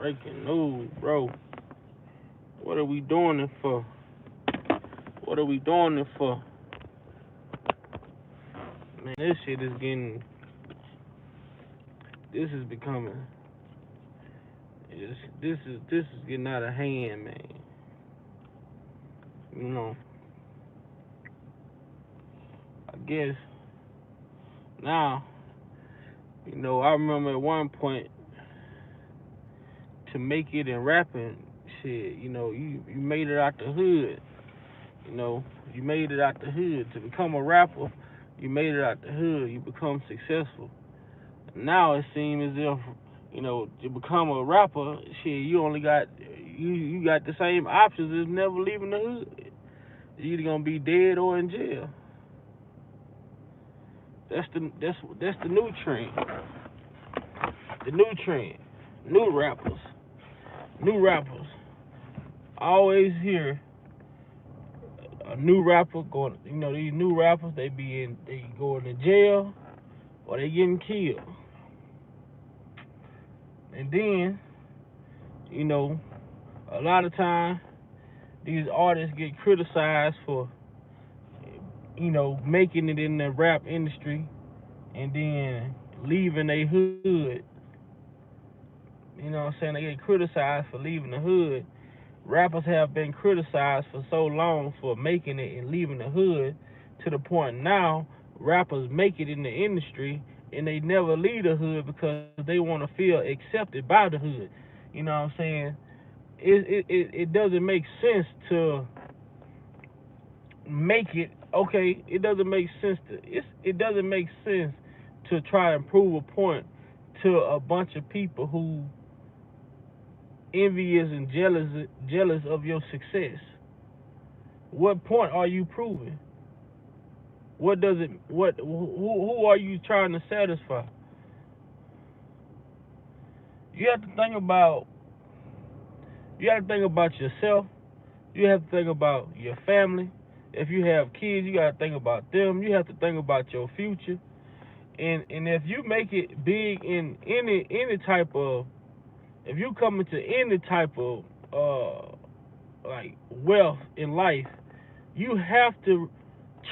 Breaking news, bro. What are we doing it for? What are we doing it for? Man, this shit is getting. This is becoming. This is getting out of hand, man. You know, I guess now. I remember at one point to make it in rapping, shit. You made it out the hood. You made it out the hood to become a rapper. You made it out the hood. You become successful. Now it seems as if to become a rapper, shit, you only got you got the same options as never leaving the hood. You're either gonna be dead or in jail. That's the new trend. The new trend. New rappers. New rappers. I always hear a new rapper going. These new rappers they going to jail or they getting killed. And then, a lot of times these artists get criticized for, making it in the rap industry and then leaving their hood. You know what I'm saying? They get criticized for leaving the hood. Rappers have been criticized for so long for making it and leaving the hood to the point now rappers make it in the industry and they never leave the hood because they want to feel accepted by the hood. You know what I'm saying? It doesn't make sense to make it okay. It doesn't make sense it doesn't make sense to try and prove a point to a bunch of people who envious and jealous of your success. What point are you proving? What does it what who are you trying to satisfy? You have to think about yourself. You have to think about your family. If you have kids, you got to think about them. You have to think about your future. And if you make it big in any type of, if you come into any type of like wealth in life, you have to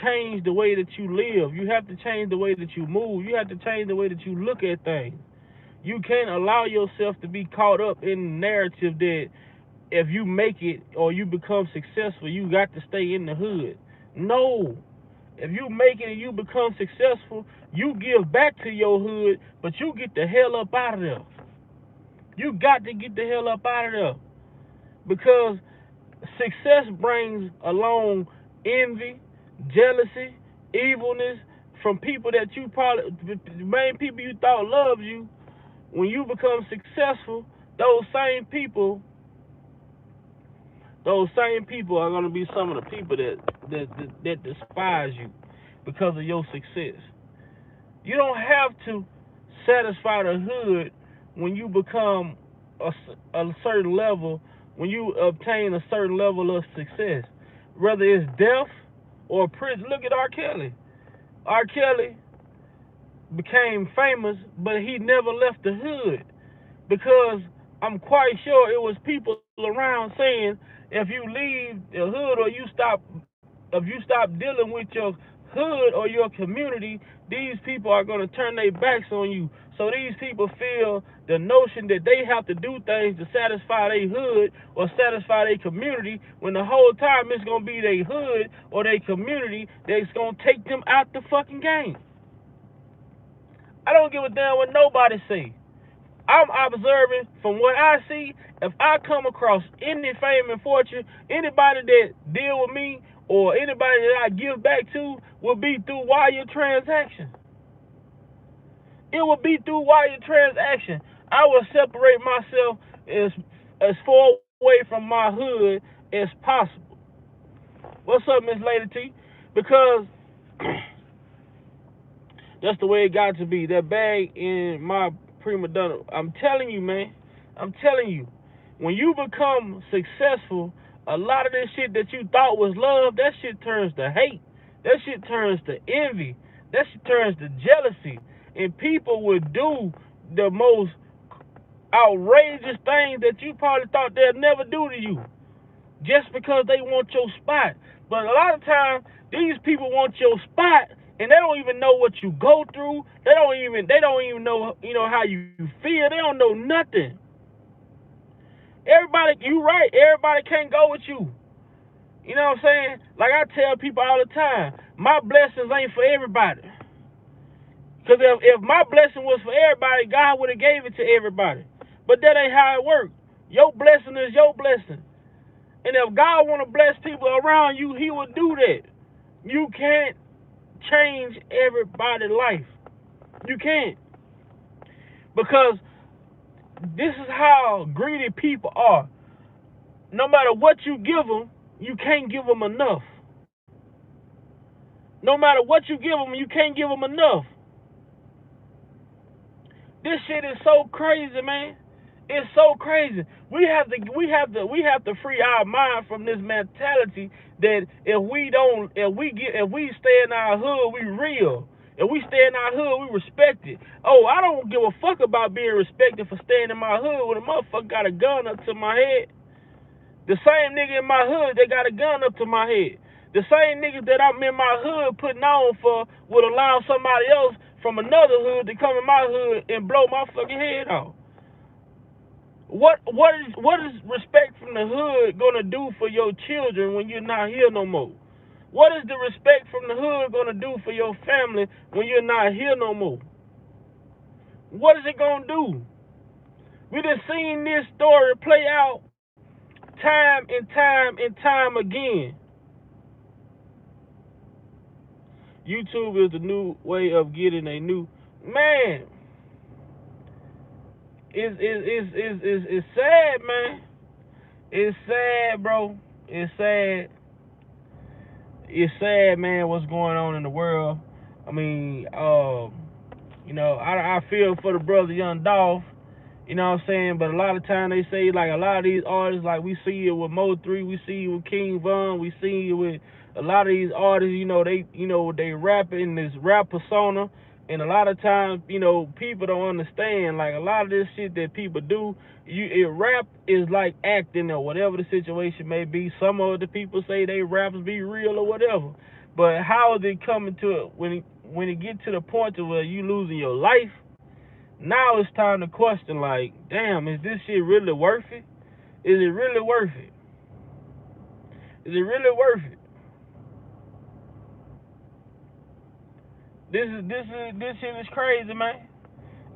change the way that you live. You have to change the way that you move. You have to change the way that you look at things. You can't allow yourself to be caught up in the narrative that if you make it or you become successful, you got to stay in the hood. No. If you make it and you become successful, you give back to your hood, but you get the hell up out of there. You got to get the hell up out of there. Because success brings along envy, jealousy, evilness from people that you probably, the main people you thought loved you. When you become successful, those same people are going to be some of the people that despise you because of your success. You don't have to satisfy the hood when you become a certain level, when you obtain a certain level of success. Whether it's death or prison. Look at R. Kelly. R. Kelly became famous, but he never left the hood because I'm quite sure it was people around saying if you leave the hood or if you stop dealing with your hood or your community, these people are going to turn their backs on you. So these people feel the notion that they have to do things to satisfy their hood or satisfy their community when the whole time it's going to be their hood or their community that's going to take them out the fucking game. I don't give a damn what nobody say. I'm observing from what I see. If I come across any fame and fortune, anybody that deal with me or anybody that I give back to will be through wire transaction. It will be through wire transaction. I will separate myself as far away from my hood as possible. What's up, Miss Lady T? Because that's the way it got to be. That bag in my prima donna. I'm telling you, man. I'm telling you. When you become successful, a lot of this shit that you thought was love, that shit turns to hate. That shit turns to envy. That shit turns to jealousy. And people would do the most outrageous things that you probably thought they'd never do to you, just because they want your spot. But a lot of times, these people want your spot, and they don't even know what you go through. They don't even know, how you feel. They don't know nothing. Everybody, you right. Everybody can't go with you. You know what I'm saying? Like I tell people all the time, my blessings ain't for everybody. Because if my blessing was for everybody, God would have gave it to everybody. But that ain't how it works. Your blessing is your blessing. And if God want to bless people around you, he will do that. You can't change everybody's life. You can't. Because this is how greedy people are. No matter what you give them, you can't give them enough. No matter what you give them, you can't give them enough. This shit is so crazy, man. It's so crazy. We have to free our mind from this mentality that if we stay in our hood, we real. If we stay in our hood, we respected. Oh, I don't give a fuck about being respected for staying in my hood when a motherfucker got a gun up to my head. The same nigga in my hood, they got a gun up to my head. The same niggas that I'm in my hood putting on for would allow somebody else from another hood to come in my hood and blow my fucking head off. What is respect from the hood gonna do for your children when you're not here no more? What is the respect from the hood gonna do for your family when you're not here no more? What is it gonna do? We done seen this story play out time and time and time again. YouTube is the new way of getting a new man. It's sad, man. It's sad, bro. It's sad. It's sad, man, what's going on in the world. I mean, I feel for the brother Young Dolph, you know what I'm saying? But a lot of time they say, like, a lot of these artists, like we see it with Mo3, we see it with King Von, we see it with a lot of these artists, they rap in this rap persona. And a lot of times, people don't understand, like, a lot of this shit that people do, rap is like acting or whatever the situation may be. Some of the people say they raps be real or whatever. But how is it coming to it when it get to the point to where you losing your life? Now it's time to question, like, damn, is this shit really worth it? Is it really worth it? Is it really worth it? This shit is crazy, man.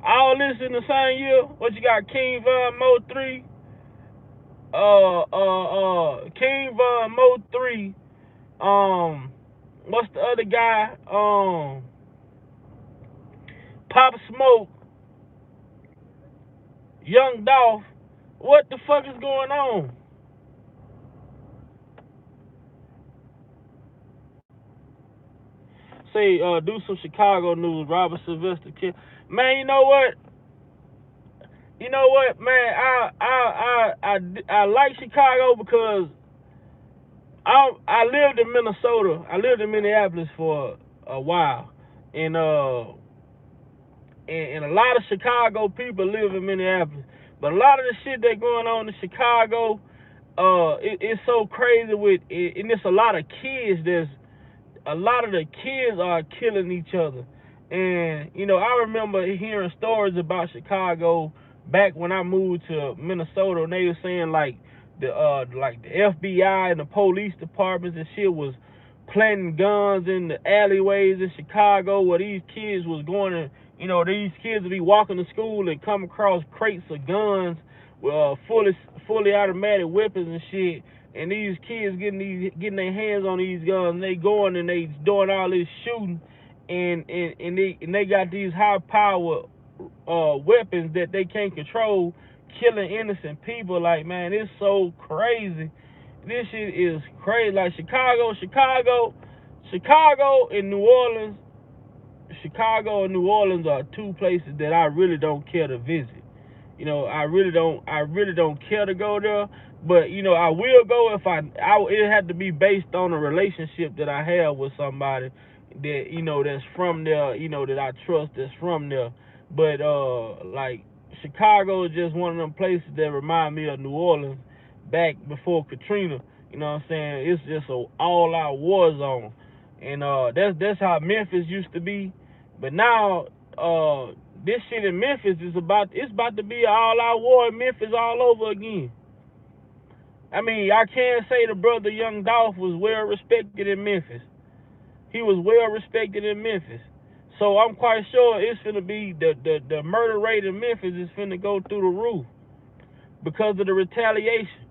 All this in the same year. What you got? King Von, Mo3, King Von, Mo3. What's the other guy? Pop Smoke, Young Dolph. What the fuck is going on? Say, do some Chicago news. Robert Sylvester kid. Man, you know what? Man? I like Chicago because I lived in Minnesota. I lived in Minneapolis for a while, and and a lot of Chicago people live in Minneapolis. But a lot of the shit that going on in Chicago, it's so crazy with it, and it's a lot of kids. A lot of the kids are killing each other. And, I remember hearing stories about Chicago back when I moved to Minnesota, and they were saying like the FBI and the police departments and shit was planting guns in the alleyways in Chicago where these kids was going to, these kids would be walking to school and come across crates of guns with fully automatic weapons and shit. And these kids getting their hands on these guns, and they going and they doing all this shooting, and they got these high power weapons that they can't control, killing innocent people. Like, man, it's so crazy. This shit is crazy. Like Chicago and New Orleans. Chicago and New Orleans are two places that I really don't care to visit. I really don't care to go there. But I will go if it had to be based on a relationship that I have with somebody that that's from there, that I trust, that's from there. But like Chicago is just one of them places that remind me of New Orleans back before Katrina. You know what I'm saying? It's just a all-out war zone, and that's how Memphis used to be. But now, this shit in Memphis is about to be an all-out war in Memphis all over again. I mean, I can't say the brother Young Dolph was well respected in Memphis. He was well respected in Memphis. So I'm quite sure it's finna be the murder rate in Memphis is finna go through the roof because of the retaliation.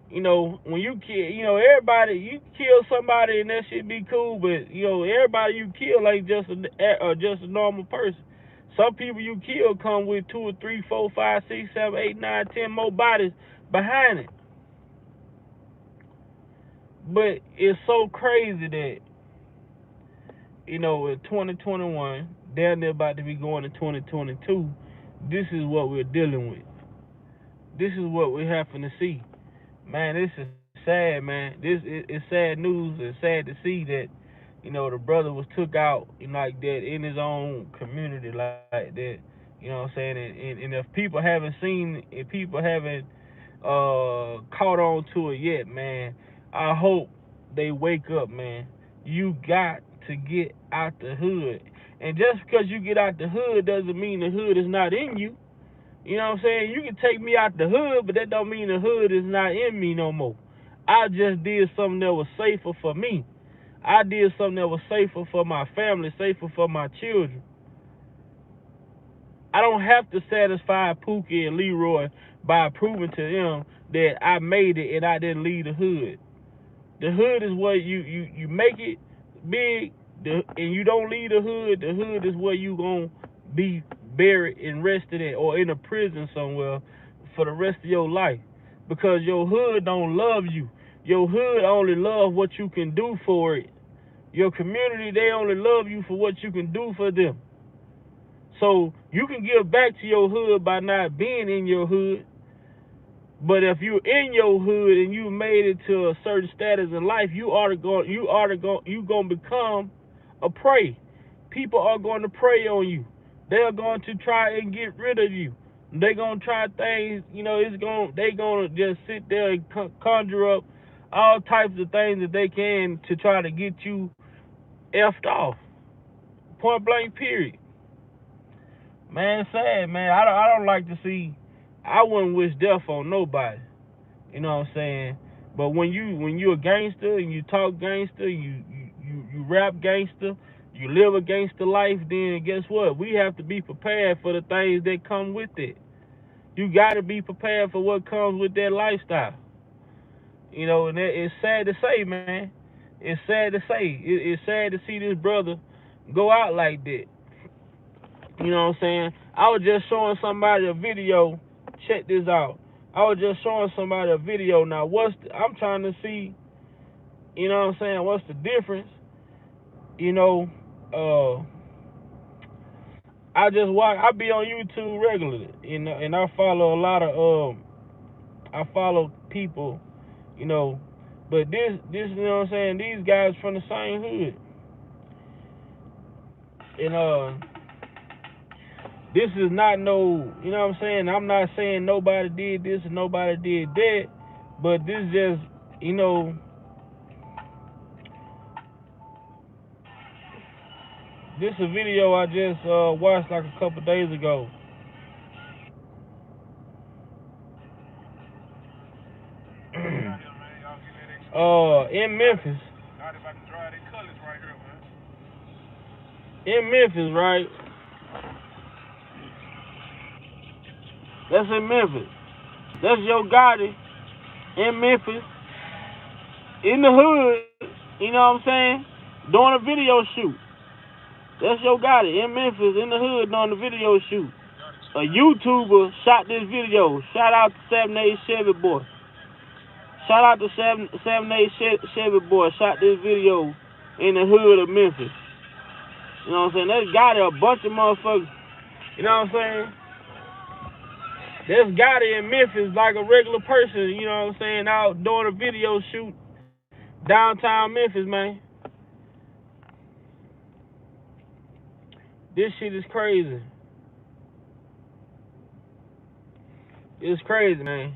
You know, when you kill, you know, everybody, you kill somebody and that shit be cool, but you know, everybody you kill ain't just a normal person. Some people you kill come with 2 or 3, 4, 5, 6, 7, 8, 9, 10 more bodies behind it. But it's so crazy that, you know, in 2021, damn near about to be going to 2022, this is what we're dealing with. This is what we're having to see. Man, this is sad, man. This is sad news. It's sad to see that, you know, the brother was took out like that in his own community like that. You know what I'm saying? And if people haven't seen, if people haven't caught on to it yet, man, I hope they wake up, man. You got to get out the hood. And just because you get out the hood doesn't mean the hood is not in you. You know what I'm saying? You can take me out the hood, but that don't mean the hood is not in me no more. I just did something that was safer for me. I did something that was safer for my family, safer for my children. I don't have to satisfy Pookie and Leroy by proving to them that I made it and I didn't leave the hood. The hood is where you make it big, and you don't leave the hood. The hood is where you gonna be buried and rested at, or in a prison somewhere for the rest of your life. Because your hood don't love you. Your hood only love what you can do for it. Your community, they only love you for what you can do for them. So you can give back to your hood by not being in your hood. But if you're in your hood and you made it to a certain status in life, you gonna become a prey. People are going to prey on you. They are going to try and get rid of you. They're gonna try things. You know, they gonna just sit there and conjure up all types of things that they can to try to get you effed off. Point blank. Period. Man, sad, man. I don't like to see. I wouldn't wish death on nobody. You know what I'm saying? But when you a gangster and you talk gangster, you rap gangster, you live a gangster life, then guess what? We have to be prepared for the things that come with it. You got to be prepared for what comes with that lifestyle. You know, and it's sad to say, man. It's sad to say. It's sad to see this brother go out like that. You know what I'm saying? I was just showing somebody a video. Check this out. I was just showing somebody a video. Now, I'm trying to see, you know what I'm saying, what's the difference? You know, I be on YouTube regularly, you know, and I follow a lot of, I follow people, you know, but this, you know what I'm saying, these guys from the same hood. And, this is not no, you know what I'm saying? I'm not saying nobody did this and nobody did that, but this just, you know, this is a video I just watched like a couple days ago. In Memphis. In Memphis, right? That's in Memphis. That's Yo Gotti in Memphis, in the hood, you know what I'm saying? Doing a video shoot. That's Yo Gotti in Memphis, in the hood, doing the video shoot. A YouTuber shot this video. Shout out to 7A Chevy Boy. Shout out to 7A Chevy Boy. Shot this video in the hood of Memphis. You know what I'm saying? That's Gotti, a bunch of motherfuckers. You know what I'm saying? There's Gotti in Memphis like a regular person, you know what I'm saying, out doing a video shoot downtown Memphis, man. This shit is crazy. It's crazy, man.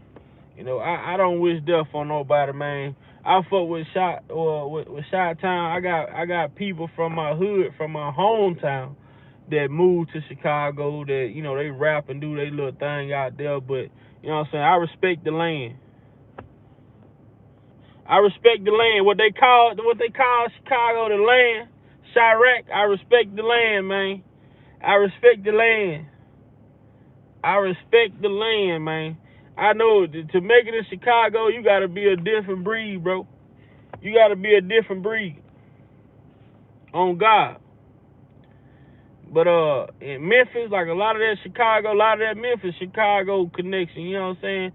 You know, I don't wish death on nobody, man. I fuck with with Shot Town. I got people from my hood, from my hometown, that moved to Chicago. That they rap and do their little thing out there. But you know what I'm saying. I respect the land. I respect the land. What they call Chicago, the land. Chirac. I respect the land, man. I respect the land. I respect the land, man. I know to make it in Chicago, you gotta be a different breed, bro. You gotta be a different breed. On God. But in Memphis, like a lot of that Chicago, a lot of that Memphis Chicago connection, you know what I'm saying?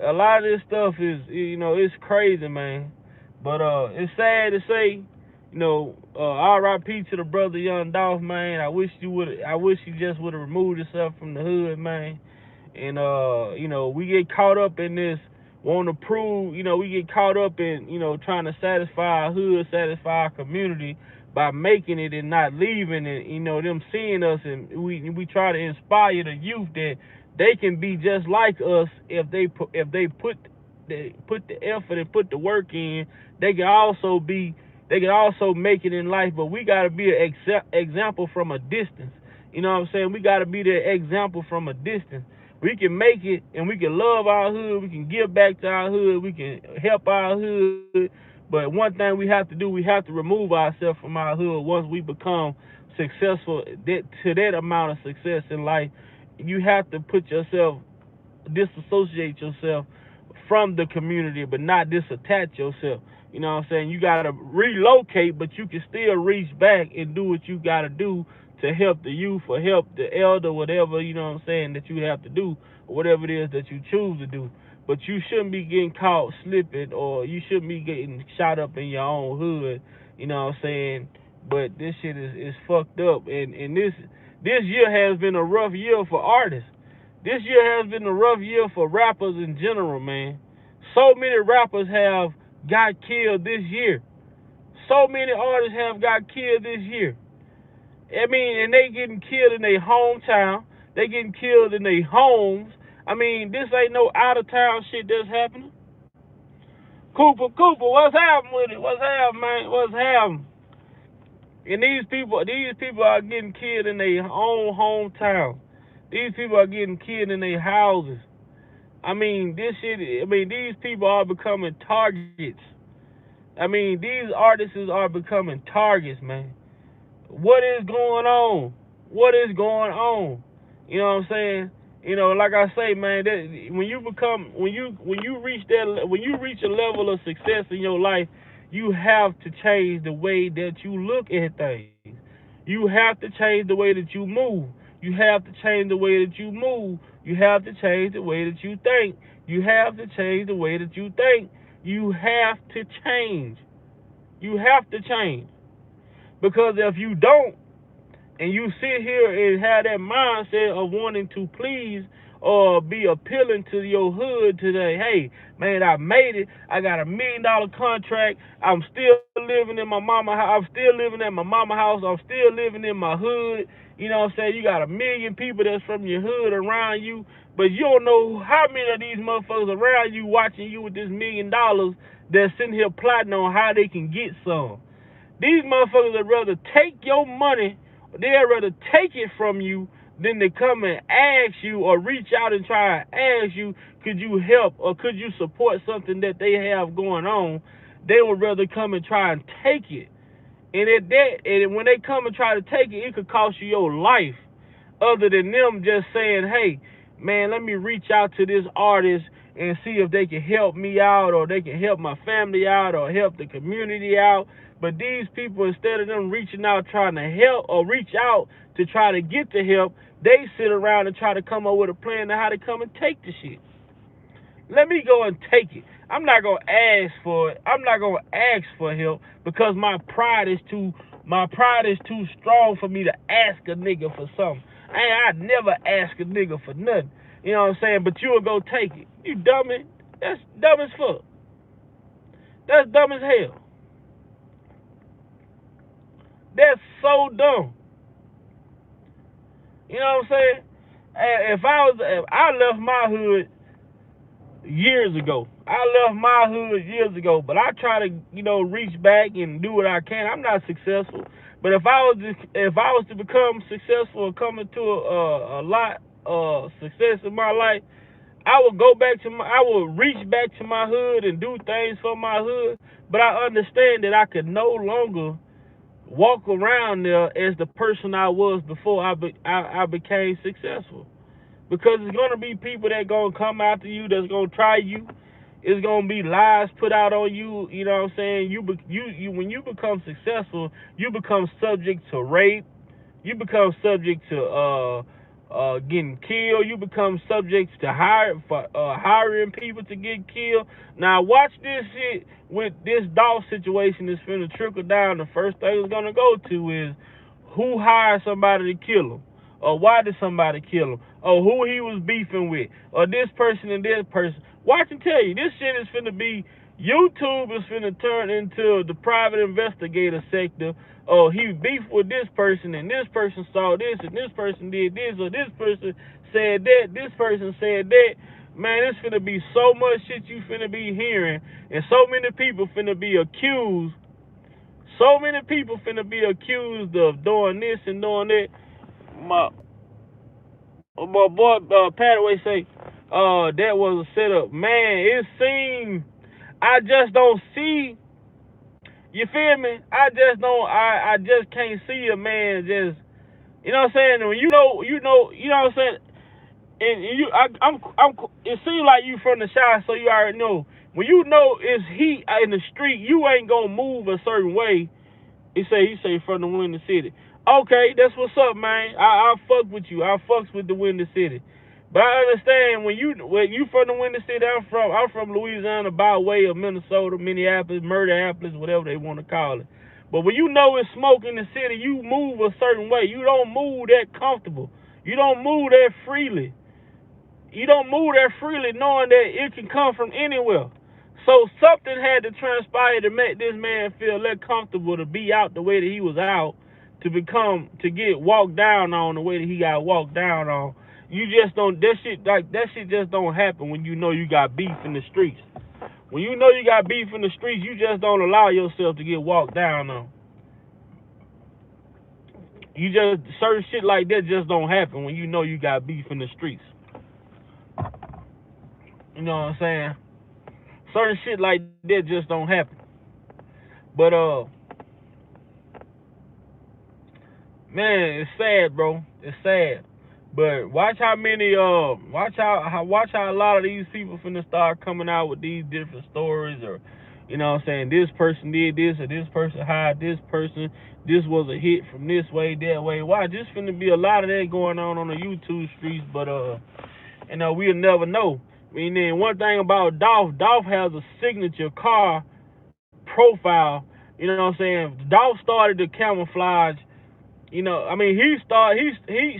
A lot of this stuff is it's crazy, man. But it's sad to say, R.I.P to the brother Young Dolph, man. I wish you just would have removed yourself from the hood, man. And we get caught up in this want to prove, we get caught up in, trying to satisfy our hood, satisfy our community by making it and not leaving, and them seeing us, and we try to inspire the youth that they can be just like us if they put the effort and put the work in. They can also make it in life, but we got to be an example from a distance. You know what I'm saying? We got to be the example from a distance. We can make it, and we can love our hood. We can give back to our hood. We can help our hood. But one thing we have to do, we have to remove ourselves from our hood once we become successful to that amount of success in life. You have to disassociate yourself from the community, but not disattach yourself. You know what I'm saying? You got to relocate, but you can still reach back and do what you got to do to help the youth or help the elder, whatever, you know what I'm saying, that you have to do, or whatever it is that you choose to do. But you shouldn't be getting caught slipping, or you shouldn't be getting shot up in your own hood, you know what I'm saying? But this shit is fucked up. And this year has been a rough year for artists. This year has been a rough year for rappers in general, man. So many rappers have got killed this year. So many artists have got killed this year. I mean, and they getting killed in their hometown. They getting killed in their homes. I mean, this ain't no out of town shit that's happening. Cooper, what's happening with it? What's happening, man? What's happening? And these people are getting killed in their own hometown. These people are getting killed in their houses. I mean, these people are becoming targets. I mean, these artists are becoming targets, man. What is going on? What is going on? You know what I'm saying? Like I say, man, that when you reach a level of success in your life, you have to change the way that you look at things. You have to change the way that you move. You have to change the way that you move. You have to change the way that you think. You have to change the way that you think. You have to change. You have to change. Because if you don't, and you sit here and have that mindset of wanting to please or be appealing to your hood today, hey, man, I made it. I got $1 million contract. I'm still living in my mama house. I'm still living at my mama house. I'm still living in my hood. You know what I'm saying? You got 1 million people that's from your hood around you, but you don't know how many of these motherfuckers around you watching you with this $1 million that's sitting here plotting on how they can get some. These motherfuckers would rather take your money, they'd rather take it from you than to come and ask you or reach out and try and ask you, could you help or could you support something that they have going on. They would rather come and try and take it. And when they come and try to take it, it could cost you your life. Other than them just saying, hey, man, let me reach out to this artist and see if they can help me out, or they can help my family out, or help the community out. But these people, instead of them reaching out trying to help or reach out to try to get the help, they sit around and try to come up with a plan on how to come and take the shit. Let me go and take it. I'm not gonna ask for it. I'm not gonna ask for help because my pride is too strong for me to ask a nigga for something. I'd never ask a nigga for nothing. You know what I'm saying? But you'll go take it. You dummy. That's dumb as fuck. That's dumb as hell. That's so dumb. You know what I'm saying? If I left my hood years ago. I left my hood years ago, but I try to, reach back and do what I can. I'm not successful, but if I was to become successful and come into a lot success in my life, I would reach back to my hood and do things for my hood. But I understand that I could no longer walk around there as the person I was before I became successful. Because it's gonna be people that gonna come after you, that's gonna try you. It's gonna be lies put out on you. You know what I'm saying? You when you become successful, you become subject to rape. You become subject to getting killed. You become subject to hiring people to get killed. Now watch this shit with this Dolph situation that's finna trickle down. The first thing it's gonna go to is who hired somebody to kill him, or why did somebody kill him, or who he was beefing with, or this person and this person. Watch and tell you, this shit is finna be. YouTube is finna turn into the private investigator sector. Oh, he beefed with this person, and this person saw this, and this person did this, or this person said that, this person said that. Man, it's finna be so much shit you finna be hearing, and so many people finna be accused. So many people finna be accused of doing this and doing that. My boy Pataway say, that was a setup. Man, it seemed I just don't see. You feel me? I just don't. I just can't see a man just. You know what I'm saying? When you know. You know what I'm saying? And you, I'm. It seems like you from the shy, so you already know. When you know it's heat in the street, you ain't gonna move a certain way. He say from the Windy City. Okay, that's what's up, man. I fuck with you. I fucks with the Windy City. But I understand when you from the Windy City, I'm from Louisiana by way of Minnesota, Minneapolis, Murderopolis, whatever they want to call it. But when you know it's smoke in the city, you move a certain way. You don't move that comfortable. You don't move that freely. You don't move that freely knowing that it can come from anywhere. So something had to transpire to make this man feel less comfortable to be out the way that he was out, to get walked down on the way that he got walked down on. You just don't that shit just don't happen when you know you got beef in the streets. When you know you got beef in the streets, you just don't allow yourself to get walked down on. You just certain shit like that just don't happen when you know you got beef in the streets. You know what I'm saying? Certain shit like that just don't happen. But man, it's sad, bro. It's sad. But watch how a lot of these people finna start coming out with these different stories, or you know what I'm saying, this person did this, or this person hired this person, this was a hit from this way, that way. Why? Just finna be a lot of that going on the YouTube streets, but we'll never know. I mean, then one thing about Dolph has a signature car profile. You know what I'm saying? Dolph started the camouflage. He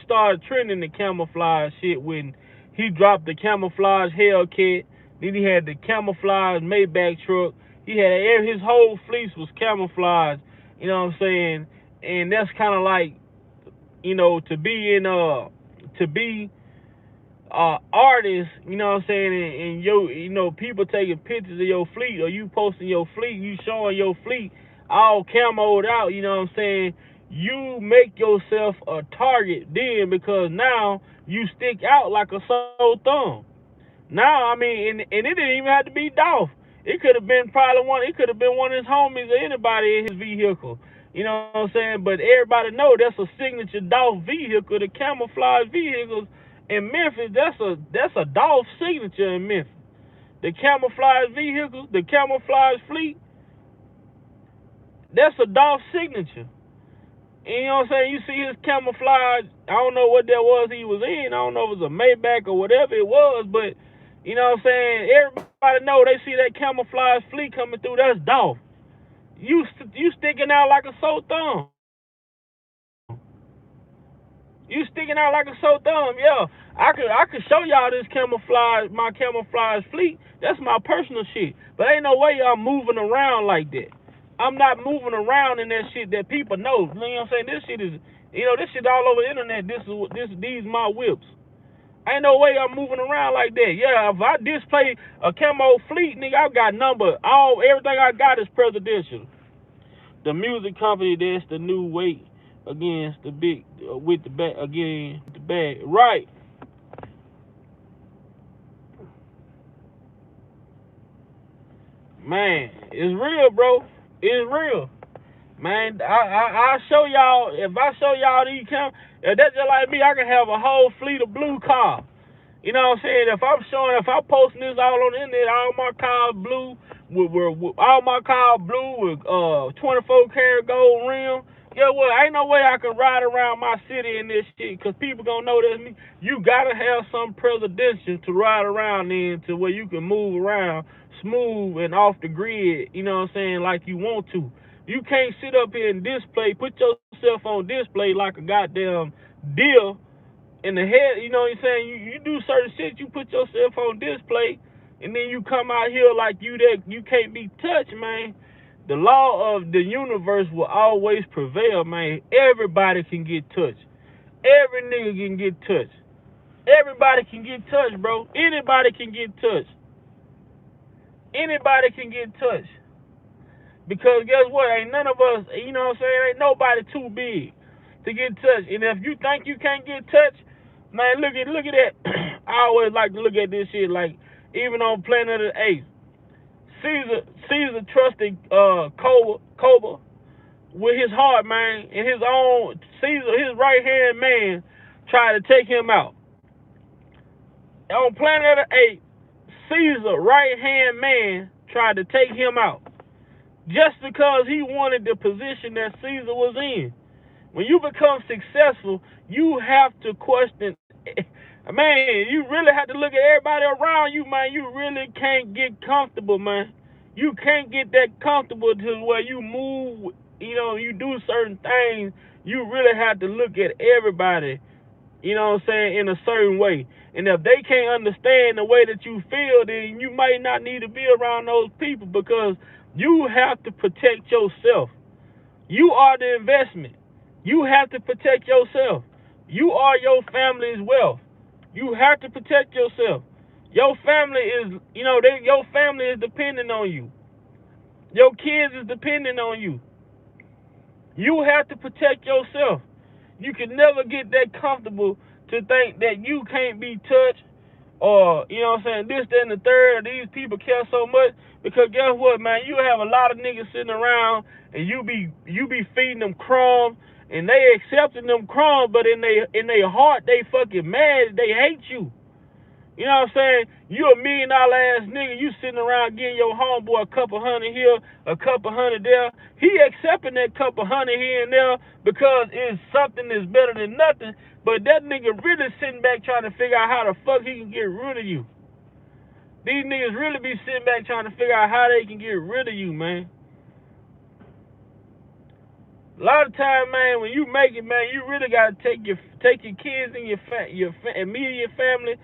started trending the camouflage shit when he dropped the camouflage Hellcat. Then he had the camouflage Maybach truck. He had his whole fleece was camouflage. You know what I'm saying? And that's kind of like, to be artist, you know what I'm saying, and people taking pictures of your fleet, or you posting your fleet, you showing your fleet all camoed out, you know what I'm saying, you make yourself a target then, because now you stick out like a sore thumb. Now, I mean, and it didn't even have to be Dolph. It could have been one of his homies or anybody in his vehicle. You know what I'm saying? But everybody know that's a signature Dolph vehicle. The camouflage vehicles in Memphis, that's a Dolph signature in Memphis. The camouflage vehicles, the camouflage fleet, that's a Dolph signature. And you know what I'm saying? You see his camouflage, I don't know what that was he was in. I don't know if it was a Maybach or whatever it was, but you know what I'm saying? Everybody know, they see that camouflage fleet coming through, that's Dolph. You sticking out like a sore thumb. You sticking out like a sore thumb, yeah. I could show y'all this my camouflage fleet. That's my personal shit. But ain't no way I'm moving around like that. I'm not moving around in that shit that people know. You know what I'm saying? This shit is, this shit all over the internet. These my whips. Ain't no way I'm moving around like that. Yeah, if I display a camo fleet, nigga, I got everything I got is presidential. The music company that's the new weight against the big with the bag again with the bag. Right. Man, it's real, bro. It's real. Man, I show y'all. If I show y'all these cameras, if that's just like me, I can have a whole fleet of blue cars. You know what I'm saying? If I'm posting this all on the internet, all my cars blue with all my cars blue with 24 karat gold rim. Yeah, well, ain't no way I can ride around my city in this shit, cause people gonna know that's me. You gotta have some presidential to ride around in, to where you can move around smooth and off the grid. You know what I'm saying? Like you want to. You can't sit up here and put yourself on display like a goddamn deer in the head. You know what I'm saying? You do certain shit, you put yourself on display, and then you come out here like you can't be touched, man. The law of the universe will always prevail, man. Everybody can get touched. Every nigga can get touched. Everybody can get touched, bro. Anybody can get touched. Anybody can get touched. Because guess what? Ain't none of us, you know what I'm saying? Ain't nobody too big to get touched. And if you think you can't get touched, man, look at that. I always like to look at this shit, like even on Planet of the Apes. Caesar trusted Cobra with his heart, man, and his right hand man, tried to take him out. On Planet of the Apes, Caesar right hand man tried to take him out, just because he wanted the position that Caesar was in. When you become successful, you have to question. Man, you really have to look at everybody around you, man. You really can't get comfortable, man. You can't get that comfortable to where you move, you do certain things. You really have to look at everybody, you know what I'm saying, in a certain way. And if they can't understand the way that you feel, then you might not need to be around those people, because you have to protect yourself. You are the investment. You have to protect yourself. You are your family's wealth. You have to protect yourself. Your family is, your family is dependent on you. Your kids is dependent on you. You have to protect yourself. You can never get that comfortable to think that you can't be touched, or, you know what I'm saying, this, that, and the third, these people care so much. Because guess what, man? You have a lot of niggas sitting around, and you be feeding them crumbs, and they accepting them crumbs, but in they heart, they fucking mad. They hate you. You know what I'm saying? You $1 million ass nigga, you sitting around getting your homeboy a couple hundred here, a couple hundred there. He accepting that couple hundred here and there because it's something that's better than nothing. But that nigga really sitting back trying to figure out how the fuck he can get rid of you. These niggas really be sitting back trying to figure out how they can get rid of you, man. A lot of time, man, when you make it, man, you really gotta take your kids and your immediate family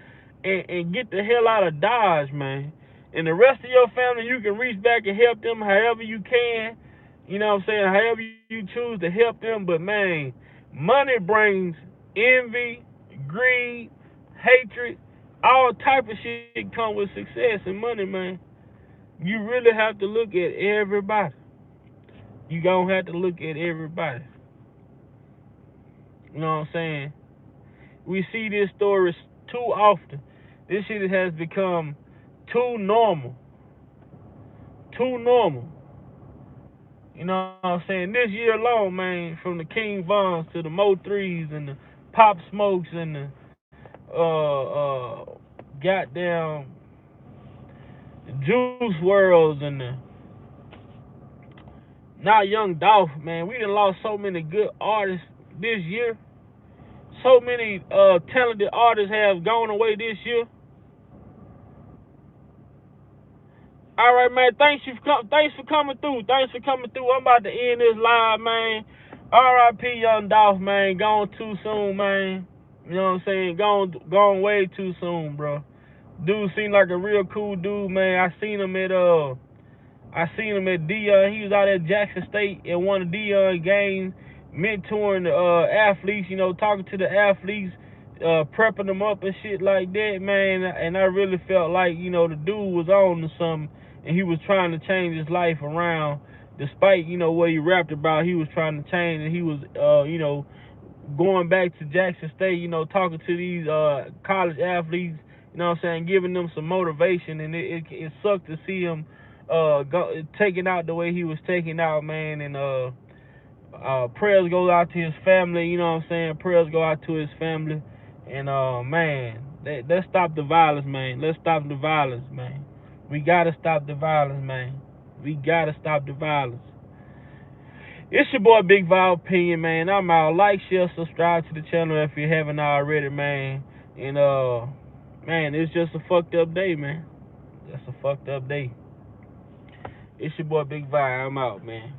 and get the hell out of Dodge, man. And the rest of your family, you can reach back and help them however you can. You know what I'm saying? However you choose to help them. But, man, money brings envy, greed, hatred, all type of shit come with success and money, man. You really have to look at everybody. You gonna have to look at everybody. You know what I'm saying? We see this story too often. This shit has become too normal. Too normal. You know what I'm saying? This year alone, man, from the King Vons to the Mo 3s and the Pop Smokes and the goddamn Juice Worlds and the now Young Dolph, man. We done lost so many good artists this year. So many talented artists have gone away this year. All right, man. Thanks for coming through. Thanks for coming through. I'm about to end this live, man. R.I.P. Young Dolph, man. Gone too soon, man. You know what I'm saying? Gone way too soon, bro. Dude seemed like a real cool dude, man. I seen him at Dion. He was out at Jackson State at one of Dion's games, mentoring the athletes. You know, talking to the athletes, prepping him up and shit like that, man. And I really felt like, you know, the dude was on to something, and he was trying to change his life around. Despite, you know, what he rapped about, he was trying to change, and he was, you know, going back to Jackson State, you know, talking to these college athletes, you know what I'm saying, giving them some motivation. And it sucked to see him taking out the way he was taking out, man. And prayers go out to his family, you know what I'm saying? Prayers go out to his family. And man, let's stop the violence, man. Let's stop the violence, man. We gotta stop the violence, man. We gotta stop the violence. It's your boy Big Val Opinion, man. I'm out. Like, share, subscribe to the channel if you haven't already, man. And man, it's just a fucked up day, man. Just a fucked up day. It's your boy Big Val. I'm out, man.